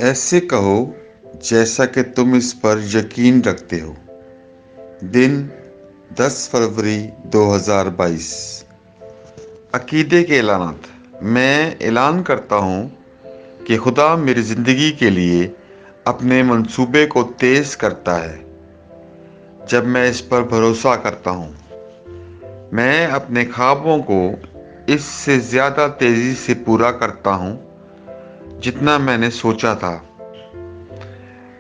ऐसे कहो जैसा कि तुम इस पर यकीन रखते हो। दिन 10 फरवरी 2022। अकीदे के ऐलानात। मैं ऐलान करता हूँ कि खुदा मेरी ज़िंदगी के लिए अपने मंसूबे को तेज़ करता है जब मैं इस पर भरोसा करता हूँ। मैं अपने ख्वाबों को इससे ज़्यादा तेज़ी से पूरा करता हूँ जितना मैंने सोचा था।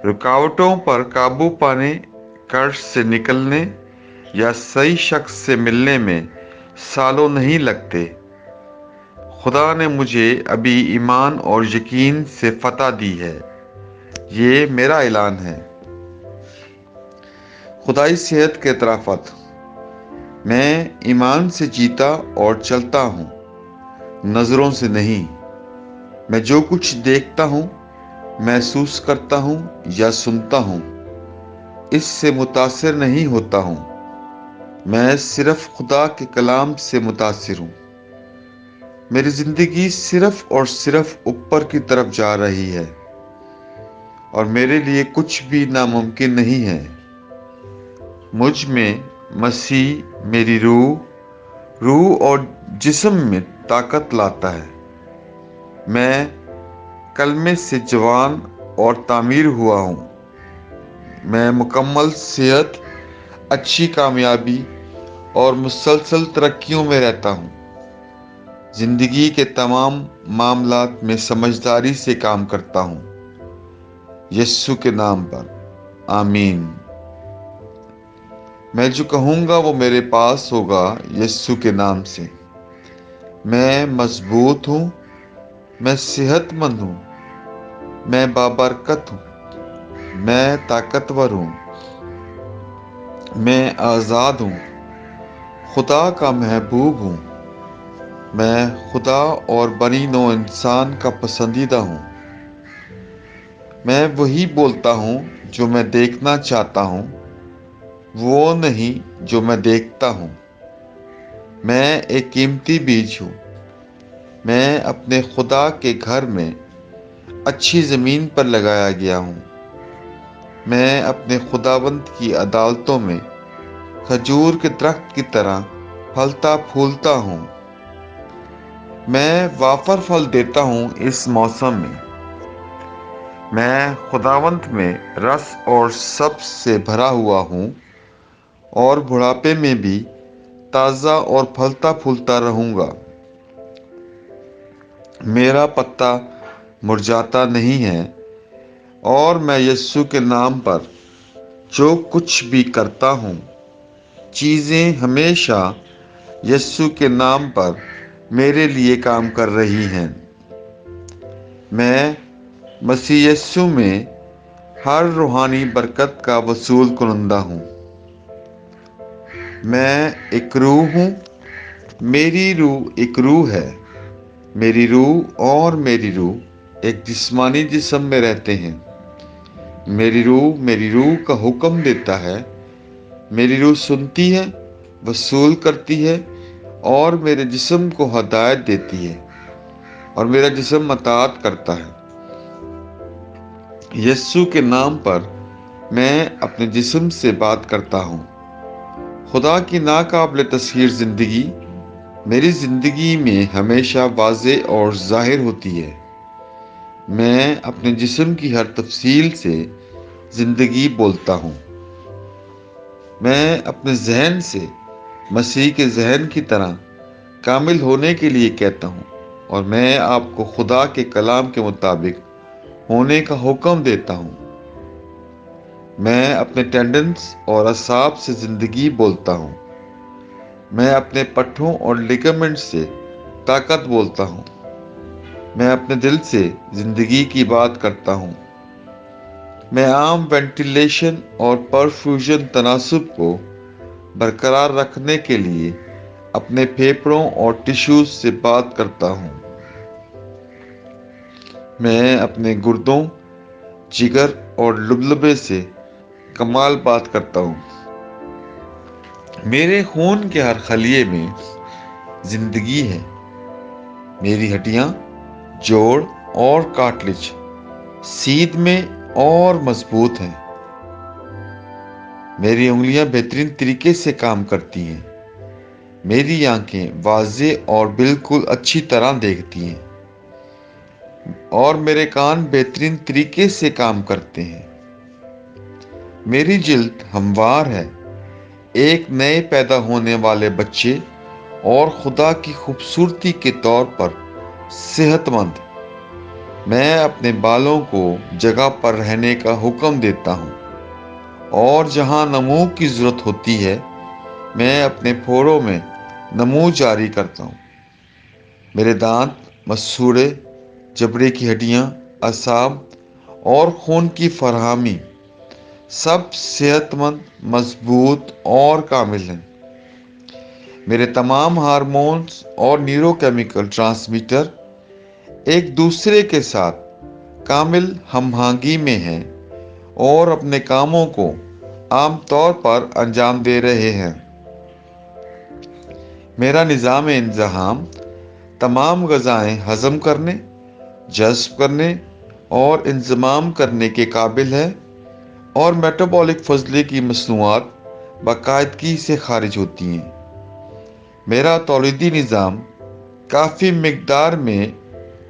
रुकावटों पर काबू पाने, कर्ज से निकलने या सही शख्स से मिलने में सालों नहीं लगते। खुदा ने मुझे अभी ईमान और यकीन से फतह दी है। ये मेरा ऐलान है। खुदाई सेहत के तरफ़त। मैं ईमान से जीता और चलता हूँ, नज़रों से नहीं। मैं जो कुछ देखता हूँ, महसूस करता हूँ या सुनता हूँ, इससे मुतासिर नहीं होता हूँ। मैं सिर्फ खुदा के कलाम से मुतासिर हूँ। मेरी ज़िंदगी सिर्फ और सिर्फ ऊपर की तरफ जा रही है और मेरे लिए कुछ भी नामुमकिन नहीं है। मुझ में मसीह मेरी रूह और जिस्म में ताकत लाता है। मैं कलमे से जवान और तामीर हुआ हूँ। मैं मुकम्मल सेहत, अच्छी कामयाबी और मुसलसल तरक्कियों में रहता हूँ। जिंदगी के तमाम मामलात में समझदारी से काम करता हूँ। यीशु के नाम पर आमीन। मैं जो कहूँगा वो मेरे पास होगा यीशु के नाम से। मैं मजबूत हूँ, मैं सेहतमंद हूँ, मैं बाबरकत हूँ, मैं ताकतवर हूँ, मैं आज़ाद हूँ, खुदा का महबूब हूँ। मैं खुदा और बनी नौ इंसान का पसंदीदा हूँ। मैं वही बोलता हूँ जो मैं देखना चाहता हूँ, वो नहीं जो मैं देखता हूँ। मैं एक कीमती बीज हूँ। मैं अपने खुदा के घर में अच्छी ज़मीन पर लगाया गया हूँ। मैं अपने खुदावंद की अदालतों में खजूर के दरख्त की तरह फलता फूलता हूँ। मैं वाफर फल देता हूँ इस मौसम में। मैं खुदावंत में रस और सब से भरा हुआ हूँ और बुढ़ापे में भी ताज़ा और फलता फूलता रहूँगा। मेरा पत्ता मुरझाता नहीं है और मैं यीशु के नाम पर जो कुछ भी करता हूँ, चीज़ें हमेशा यीशु के नाम पर मेरे लिए काम कर रही हैं। मैं मसीह यीशु में हर रूहानी बरकत का वसूल कुनंदा हूँ। मैं एक रूह हूँ। मेरी रूह एक रूह है। मेरी रूह और मेरी रूह एक जिस्मानी जिस्म में रहते हैं। मेरी रूह का हुक्म देता है। मेरी रूह सुनती है, वसूल करती है और मेरे जिस्म को हदायत देती है और मेरा जिस्म अताअत करता है। यीशु के नाम पर मैं अपने जिस्म से बात करता हूँ। खुदा की नाकाबिल तस्खीर ज़िंदगी मेरी ज़िंदगी में हमेशा वाज़े और ज़ाहिर होती है। मैं अपने जिस्म की हर तफसील से ज़िंदगी बोलता हूँ। मैं अपने जहन से मसीह के जहन की तरह कामिल होने के लिए कहता हूँ और मैं आपको खुदा के कलाम के मुताबिक होने का हुक्म देता हूँ। मैं अपने टेंडेंस और असाब से ज़िंदगी बोलता हूँ। मैं अपने पट्ठों और लिगामेंट से ताकत बोलता हूँ। मैं अपने दिल से ज़िंदगी की बात करता हूँ। मैं आम वेंटिलेशन और परफ्यूजन तनासब को बरकरार रखने के लिए अपने फेफड़ों और टिश्यूज से बात करता हूँ। मैं अपने गुर्दों, जिगर और लुबलबे से कमाल बात करता हूँ। मेरे खून के हर खलिए में जिंदगी है। मेरी हड्डियाँ, जोड़ और कार्टिलेज सीध में और मजबूत हैं। मेरी उंगलियां बेहतरीन तरीके से काम करती हैं। मेरी आंखें वाज़ेह और बिल्कुल अच्छी तरह देखती हैं और मेरे कान बेहतरीन तरीके से काम करते हैं। मेरी जिल्द हमवार है, एक नए पैदा होने वाले बच्चे और खुदा की खूबसूरती के तौर पर सेहतमंद। मैं अपने बालों को जगह पर रहने का हुक्म देता हूँ और जहाँ नमू की ज़रूरत होती है, मैं अपने फोड़ों में नमू जारी करता हूँ। मेरे दांत, मसूड़े, जबड़े की हड्डियाँ, असाब और खून की फराहमी सब सेहतमंद, मजबूत और कामिल हैं। मेरे तमाम हार्मोन्स और न्यूरोकेमिकल ट्रांसमीटर एक दूसरे के साथ कामिल हमआहंगी में हैं और अपने कामों को आमतौर पर अंजाम दे रहे हैं। मेरा निज़ाम इंतज़ाम तमाम ग़िज़ाएँ हज़म करने, जज़्ब करने और इंज़माम करने के काबिल है और मेटाबॉलिक फजले की मसनूआत बाकायदगी से खारिज होती हैं। मेरा तौलीदी निज़ाम काफ़ी मिकदार में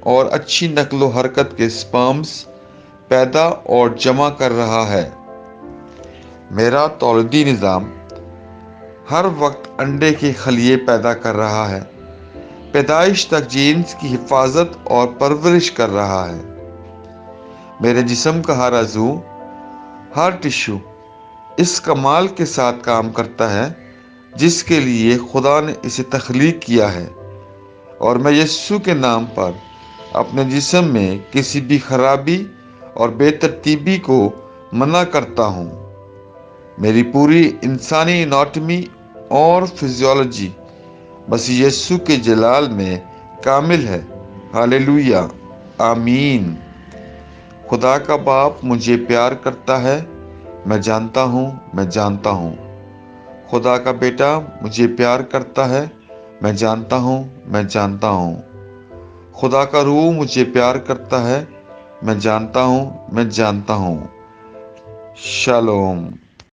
और अच्छी नकलो हरकत के स्पर्म्स पैदा और जमा कर रहा है। मेरा तौलीदी निज़ाम हर वक्त अंडे के खलिए पैदा कर रहा है, पैदाइश तक जीन्स की हिफाजत और परवरिश कर रहा है। मेरे जिस्म का हर अज़ू, हर टिश्यू इस कमाल के साथ काम करता है जिसके लिए खुदा ने इसे तख्लीक किया है, और मैं यीशु के नाम पर अपने जिस्म में किसी भी खराबी और बेतरतीबी को मना करता हूँ। मेरी पूरी इंसानी एनाटॉमी और फिजियोलॉजी मसीह यीशु के जलाल में कामिल है। हालेलुया, आमीन। खुदा का बाप मुझे प्यार करता है, मैं जानता हूँ। खुदा का बेटा मुझे प्यार करता है, मैं जानता हूँ। खुदा का रूह मुझे प्यार करता है, मैं जानता हूँ। शालोम।